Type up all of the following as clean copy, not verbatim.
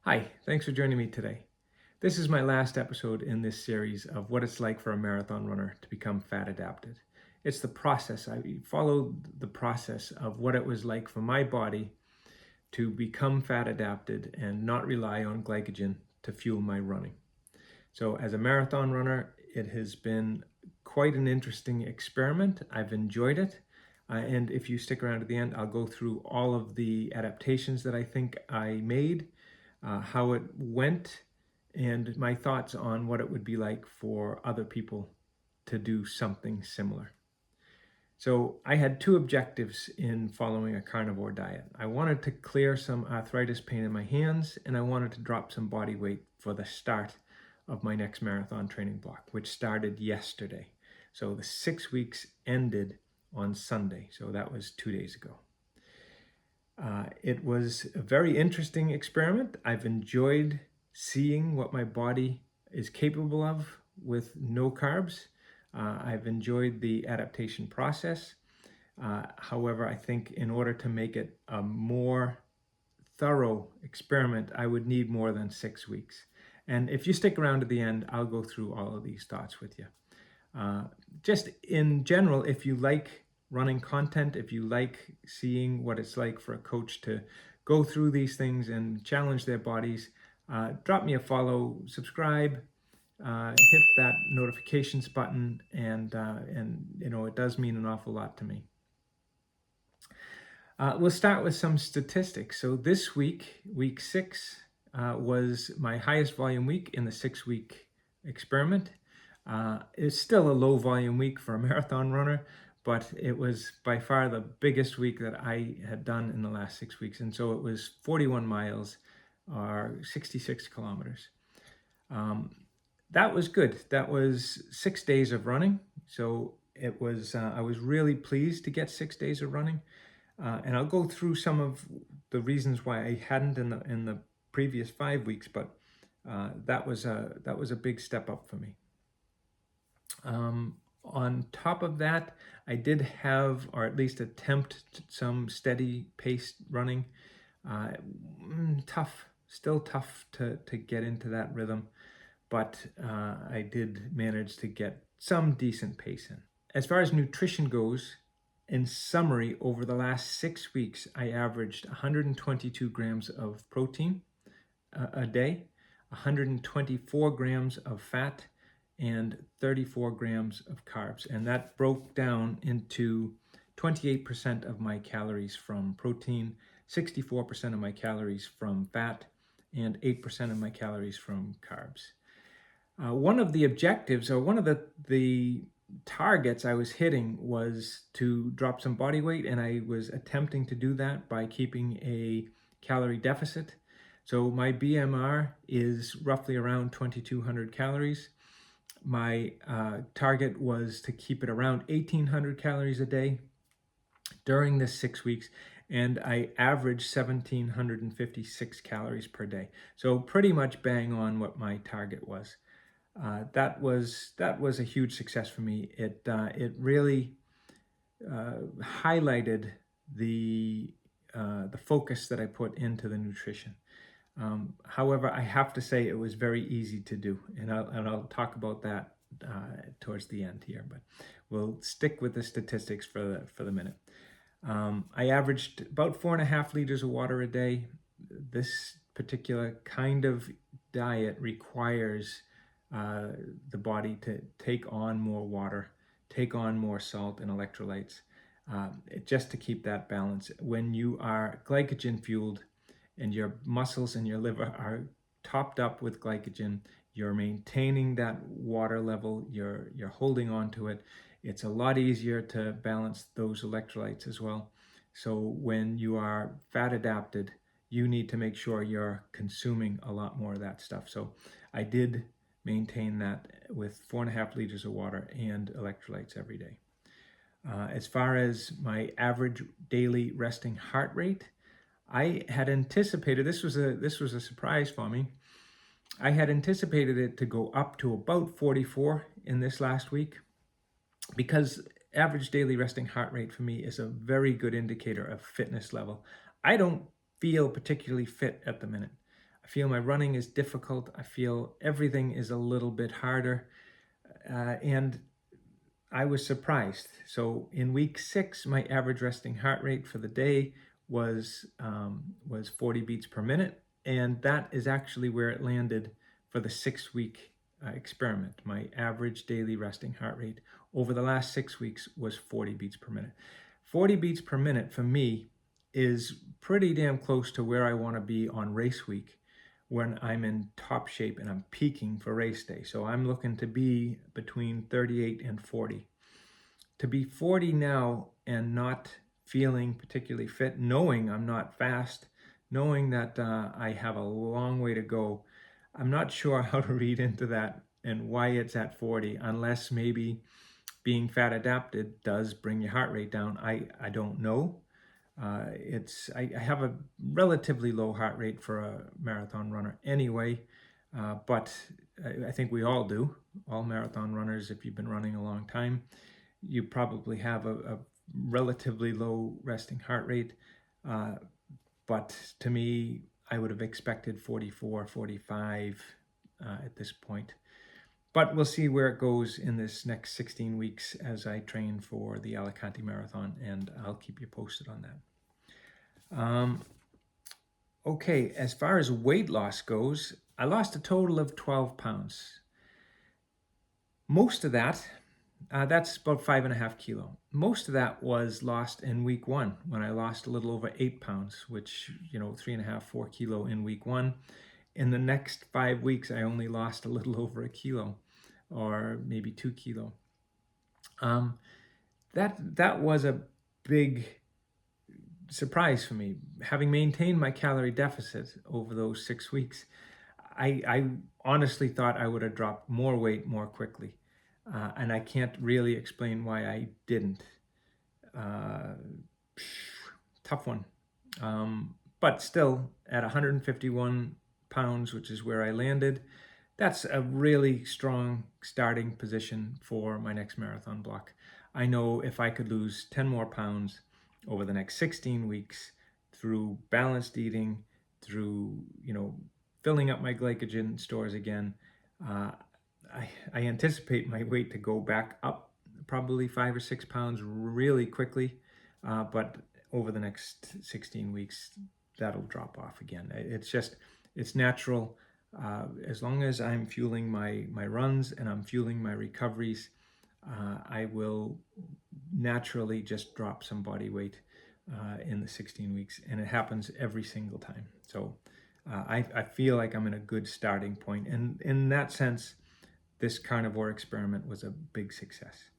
Hi, thanks for joining me today. This is my last episode in this series of what it's like for a marathon runner to become fat adapted. It's the process. I followed the process of what it was like for my body to become fat adapted and not rely on glycogen to fuel my running. So, as a marathon runner, it has been quite an interesting experiment. I've enjoyed it. And if you stick around to the end, I'll go through all of the adaptations that I think I made, how it went, and my thoughts on what it would be like for other people to do something similar. So I had two objectives in following a carnivore diet. I wanted to clear some arthritis pain in my hands, and I wanted to drop some body weight for the start of my next marathon training block, which started yesterday. So the 6 weeks ended on Sunday. So that was 2 days ago. It was a very interesting experiment. I've enjoyed seeing what my body is capable of with no carbs. I've enjoyed the adaptation process. However, I think in order to make it a more thorough experiment, I would need more than 6 weeks. And if you stick around to the end, I'll go through all of these thoughts with you. Just in general, if you like running content, if you like seeing what it's like for a coach to go through these things and challenge their bodies, drop me a follow, subscribe, hit that notifications button, and it does mean an awful lot to me. We'll start with some statistics. So this week, week 6, was my highest volume week in the 6-week experiment. It's still a low volume week for a marathon runner, but it was by far the biggest week that I had done in the last 6 weeks. And so it was 41 miles or 66 kilometers. That was good. That was 6 days of running. So it was, I was really pleased to get 6 days of running. And I'll go through some of the reasons why I hadn't in the previous 5 weeks, but that was a big step up for me. On top of that, I did have, or at least attempt, some steady paced running. Still tough to get into that rhythm, but I did manage to get some decent pace in. As far as nutrition goes, in summary, over the last 6 weeks, I averaged 122 grams of protein a day, 124 grams of fat, and 34 grams of carbs. And that broke down into 28% of my calories from protein, 64% of my calories from fat, and 8% of my calories from carbs. One of the objectives, or one of the targets I was hitting, was to drop some body weight, and I was attempting to do that by keeping a calorie deficit. So my BMR is roughly around 2,200 calories. My target was to keep it around 1,800 calories a day during this 6 weeks, and I averaged 1,756 calories per day. So pretty much bang on what my target was. That was a huge success for me. It really highlighted the focus that I put into the nutrition. However, I have to say it was very easy to do, and I'll talk about that towards the end here. But we'll stick with the statistics for the minute. I averaged about 4.5 liters of water a day. This particular kind of diet requires the body to take on more water, take on more salt and electrolytes, just to keep that balance. When you are glycogen fueled and your muscles and your liver are topped up with glycogen, you're maintaining that water level, you're holding on to it. It's a lot easier to balance those electrolytes as well. So when you are fat adapted, you need to make sure you're consuming a lot more of that stuff. So I did maintain that with 4.5 liters of water and electrolytes every day. As far as my average daily resting heart rate, I had anticipated, this was a surprise for me. I had anticipated it to go up to about 44 in this last week, because average daily resting heart rate for me is a very good indicator of fitness level. I don't feel particularly fit at the minute. I I feel my running is difficult. I feel everything is a little bit harder. And I was surprised. So in week 6, my average resting heart rate for the day was 40 beats per minute, and that is actually where it landed for the 6-week experiment. My average daily resting heart rate over the last 6 weeks was 40 beats per minute. 40 beats per minute for me is pretty damn close to where I want to be on race week when I'm in top shape and I'm peaking for race day. So I'm looking to be between 38 and 40. To be 40 now and not feeling particularly fit, knowing I'm not fast, knowing that I have a long way to go, I'm not sure how to read into that and why it's at 40, unless maybe being fat adapted does bring your heart rate down. I don't know. I have a relatively low heart rate for a marathon runner anyway, but I think we all do. All marathon runners, if you've been running a long time, you probably have a relatively low resting heart rate. But to me, I would have expected 44, 45 at this point. But we'll see where it goes in this next 16 weeks as I train for the Alicante Marathon, and I'll keep you posted on that. Okay, as far as weight loss goes, I lost a total of 12 pounds. Most of that, that's about 5.5 kilos. Most of that was lost in week 1 when I lost a little over 8 pounds, which, 3.5, 4 kilo in week 1. In the next 5 weeks, I only lost a little over a kilo, or maybe 2 kilo. That was a big surprise for me. Having maintained my calorie deficit over those 6 weeks, I honestly thought I would have dropped more weight more quickly. And I can't really explain why I didn't. Tough one. But still, at 151 pounds, which is where I landed, that's a really strong starting position for my next marathon block. I know if I could lose 10 more pounds over the next 16 weeks through balanced eating, through, filling up my glycogen stores again, I anticipate my weight to go back up probably 5 or 6 pounds really quickly, but over the next 16 weeks, that'll drop off again. It's natural. As long as I'm fueling my runs and I'm fueling my recoveries, I will naturally just drop some body weight in the 16 weeks, and it happens every single time. So I feel like I'm in a good starting point, and in that sense, this carnivore experiment was a big success.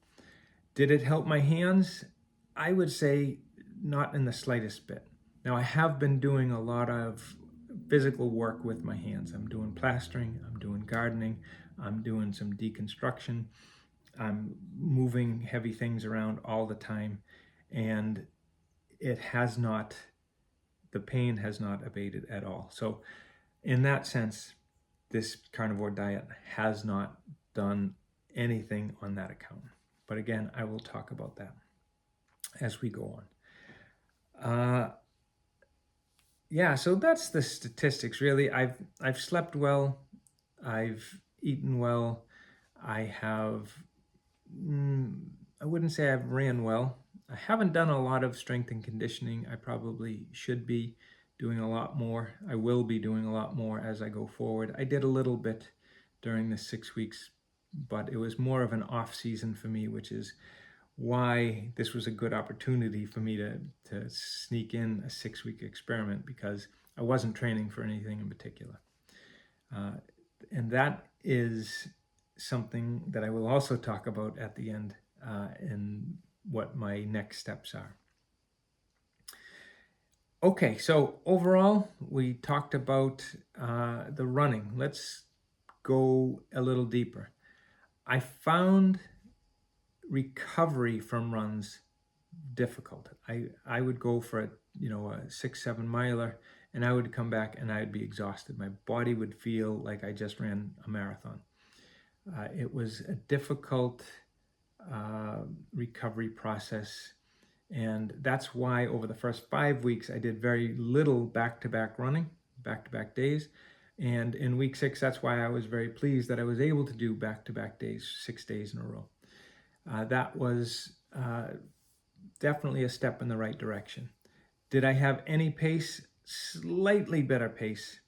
Did it help my hands? I would say not in the slightest bit. Now, I have been doing a lot of physical work with my hands. I'm doing plastering, I'm doing gardening, I'm doing some deconstruction, I'm moving heavy things around all the time, and the pain has not abated at all. So in that sense, this carnivore diet has not done anything on that account. But again, I will talk about that as we go on. So that's the statistics, really. I've slept well, I've eaten well, I wouldn't say I've ran well. I haven't done a lot of strength and conditioning. I probably should be doing a lot more. I will be doing a lot more as I go forward. I did a little bit during the 6 weeks, but it was more of an off season for me, which is why this was a good opportunity for me to sneak in a 6-week experiment, because I wasn't training for anything in particular. And that is something that I will also talk about at the end in what my next steps are. Okay, so overall, we talked about the running. Let's go a little deeper. I found recovery from runs difficult. I would go for a 6-7 miler, and I would come back and I would be exhausted. My body would feel like I just ran a marathon. It was a difficult recovery process, and that's why over the first 5 weeks I did very little back-to-back running, back-to-back days. And in week 6, that's why I was very pleased that I was able to do back-to-back days, 6 days in a row. That was definitely a step in the right direction. Did I have any pace? Slightly better pace.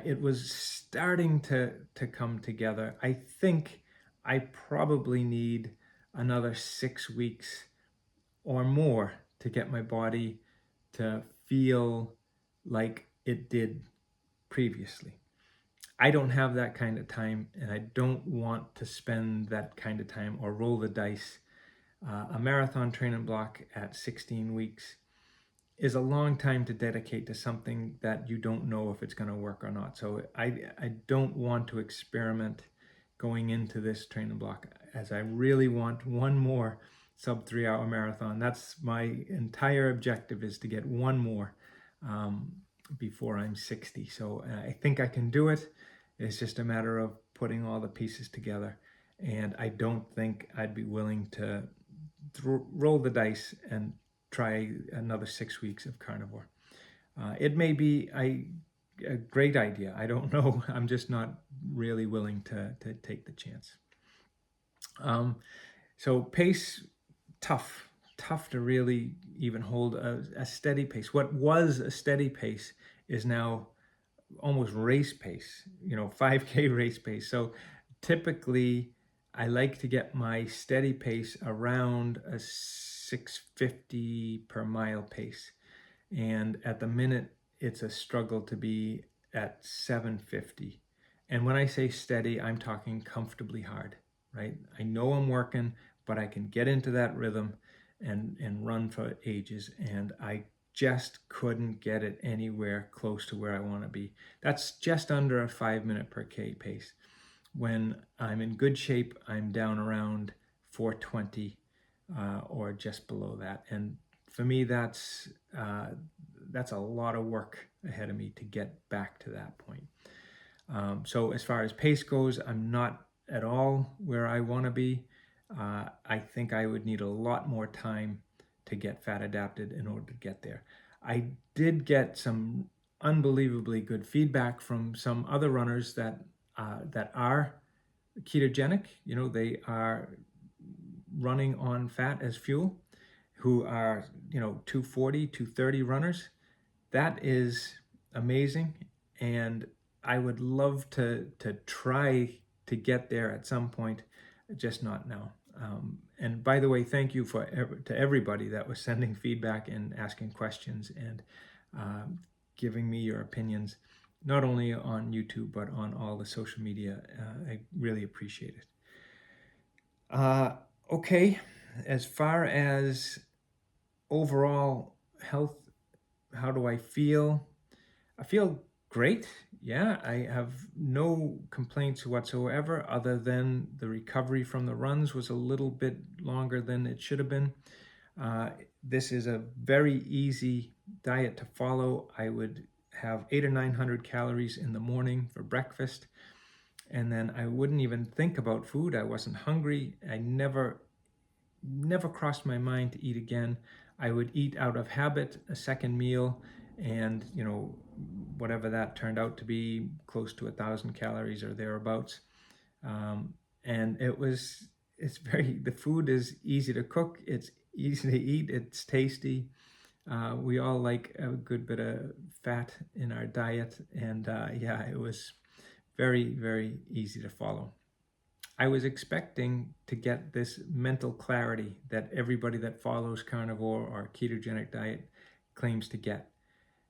It was starting to come together. I think I probably need another 6 weeks or more to get my body to feel like it did previously. I don't have that kind of time, and I don't want to spend that kind of time or roll the dice. A marathon training block at 16 weeks is a long time to dedicate to something that you don't know if it's going to work or not. So I don't want to experiment going into this training block, as I really want one more sub 3 hour marathon. That's my entire objective, is to get one more before I'm 60. So I think I can do it. It's just a matter of putting all the pieces together. And I don't think I'd be willing to roll the dice and try another 6 weeks of carnivore. It may be a great idea. I don't know. I'm just not really willing to take the chance. So pace, tough to really even hold a steady pace. What was a steady pace is now almost race pace, 5K race pace. So typically I like to get my steady pace around a 650 per mile pace. And at the minute, it's a struggle to be at 750. And when I say steady, I'm talking comfortably hard, right? I know I'm working, but I can get into that rhythm and run for ages. And I just couldn't get it anywhere close to where I want to be. That's just under a 5 minute per K pace. When I'm in good shape, I'm down around 420 or just below that. And for me, that's a lot of work ahead of me to get back to that point. So as far as pace goes, I'm not at all where I want to be. I think I would need a lot more time to get fat adapted in order to get there. I did get some unbelievably good feedback from some other runners that are ketogenic. They are running on fat as fuel, who are 240, 230 runners. That is amazing, and I would love to try to get there at some point, just not now. And by the way, thank you to everybody that was sending feedback and asking questions and giving me your opinions, not only on YouTube, but on all the social media. I really appreciate it. Okay, as far as overall health, how do I feel? I feel great. Yeah, I have no complaints whatsoever, other than the recovery from the runs was a little bit longer than it should have been. This is a very easy diet to follow. I would have 800 or 900 calories in the morning for breakfast, and then I wouldn't even think about food. I wasn't hungry. I never crossed my mind to eat again. I would eat out of habit a second meal, and whatever that turned out to be, close to 1,000 calories or thereabouts. And the food is easy to cook, it's easy to eat, it's tasty. We all like a good bit of fat in our diet, and it was very, very easy to follow. I was expecting to get this mental clarity that everybody that follows carnivore or ketogenic diet claims to get.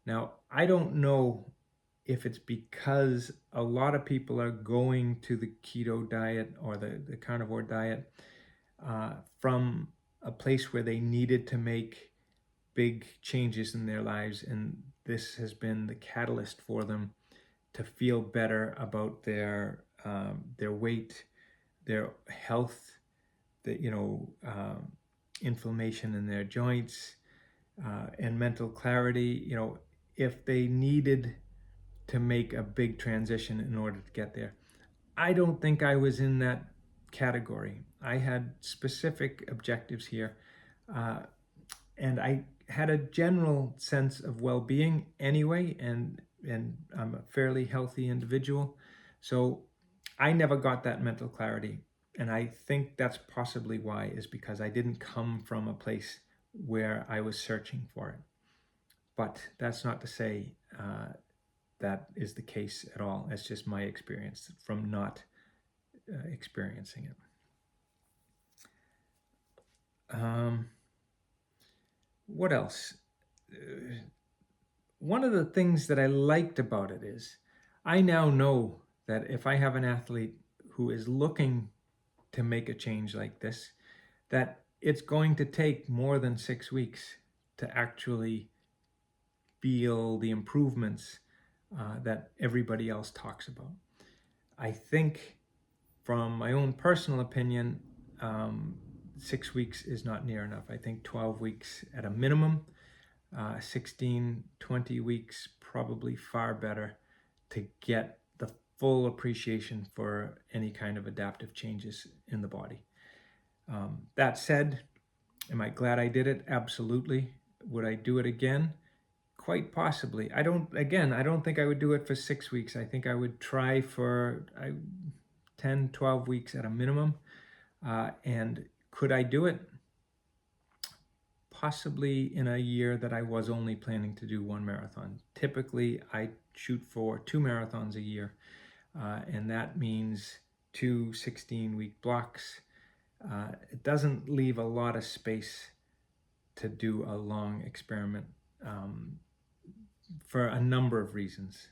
Now, I don't know if it's because a lot of people are going to the keto diet or the carnivore diet from a place where they needed to make big changes in their lives, and this has been the catalyst for them to feel better about their weight, their health, inflammation in their joints, and mental clarity. If they needed to make a big transition in order to get there. I don't think I was in that category. I had specific objectives here, and I had a general sense of well-being anyway, and and I'm a fairly healthy individual. So I never got that mental clarity. And I think that's possibly why, is because I didn't come from a place where I was searching for it. But that's not to say that is the case at all. It's just my experience from not experiencing it. What else? One of the things that I liked about it is I now know that if I have an athlete who is looking to make a change like this, that it's going to take more than 6 weeks to actually feel the improvements that everybody else talks about. I think, from my own personal opinion, 6 weeks is not near enough. I think 12 weeks at a minimum, 16, 20 weeks probably far better to get the full appreciation for any kind of adaptive changes in the body. That said, am I glad I did it? Absolutely. Would I do it again? Quite possibly. I don't think I would do it for 6 weeks. I think I would try for 10, 12 weeks at a minimum. And could I do it? Possibly in a year that I was only planning to do 1 marathon. Typically, I shoot for 2 marathons a year, and that means 2 16-week blocks. It doesn't leave a lot of space to do a long experiment for a number of reasons.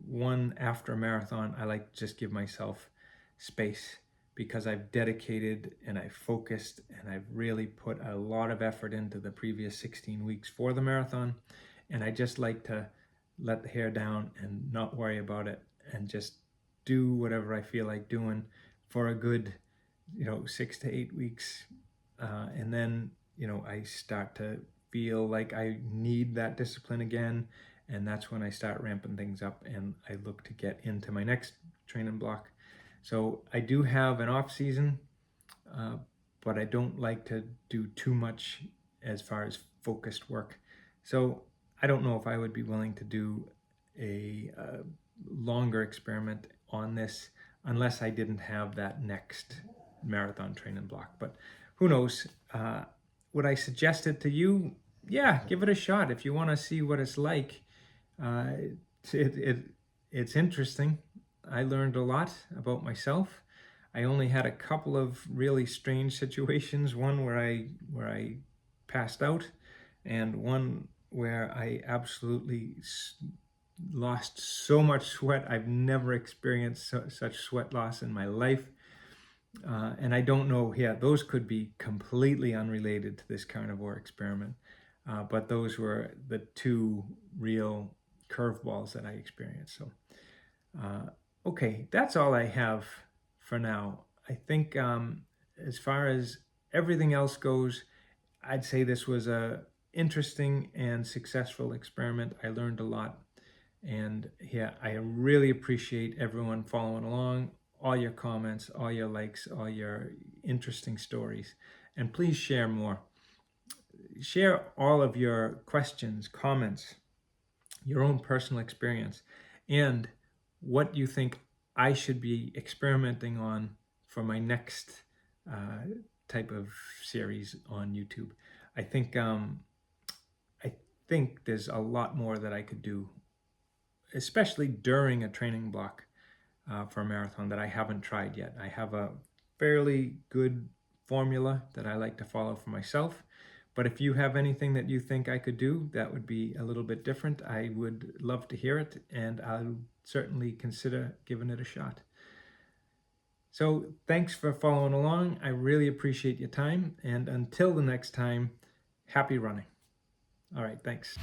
One, after a marathon, I like to just give myself space because I've dedicated and I've focused and I've really put a lot of effort into the previous 16 weeks for the marathon. And I just like to let the hair down and not worry about it and just do whatever I feel like doing for a good, 6 to 8 weeks. And then, I start to feel like I need that discipline again. And that's when I start ramping things up and I look to get into my next training block. So I do have an off season, but I don't like to do too much as far as focused work. So I don't know if I would be willing to do a longer experiment on this unless I didn't have that next marathon training block. But who knows? Would I suggest it to you? Yeah, give it a shot if you want to see what it's like. It's interesting. I learned a lot about myself. I only had a couple of really strange situations. One where I passed out, and one where I absolutely lost so much sweat. I've never experienced such sweat loss in my life. And I don't know, those could be completely unrelated to this carnivore experiment. But those were the two real curveballs that I experienced. So, okay, that's all I have for now. I think as far as everything else goes, I'd say this was a interesting and successful experiment. I learned a lot. And I really appreciate everyone following along, all your comments, all your likes, all your interesting stories. And please share more. Share all of your questions, comments, your own personal experience, and what you think I should be experimenting on for my next type of series on YouTube. I think there's a lot more that I could do, especially during a training block for a marathon, that I haven't tried yet. I have a fairly good formula that I like to follow for myself. But if you have anything that you think I could do that would be a little bit different, I would love to hear it, and I'll certainly consider giving it a shot. So thanks for following along. I really appreciate your time. And until the next time, happy running. All right, thanks.